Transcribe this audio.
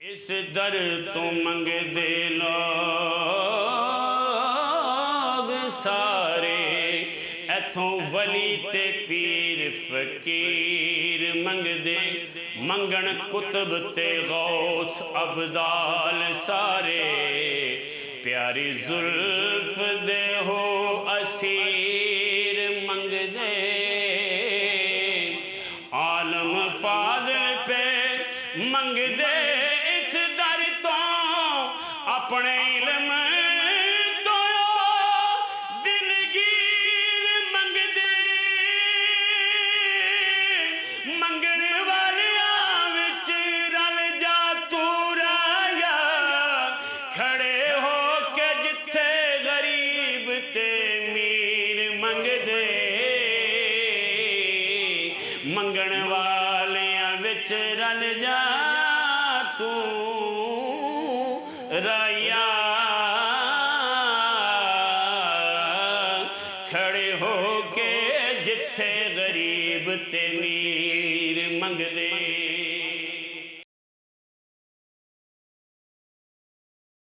اس در تو منگ دے لوگ سارے ایتھوں ولی تے پیر فقیر منگ دے منگن کتب تے غوث ابدال سارے پیاری زلف دے ہو اسیر منگ دے عالم فاضل پہ منگ دے اپنے علم تو دلگیر منگ دے منگنے والیاں وچ رل جا تو رایا کھڑے ہو کے جتھے غریب تے میر منگ دے منگن والیاں وچ رل جا تو رایا کھڑے ہو کے جتھے غریب تے میر منگ دے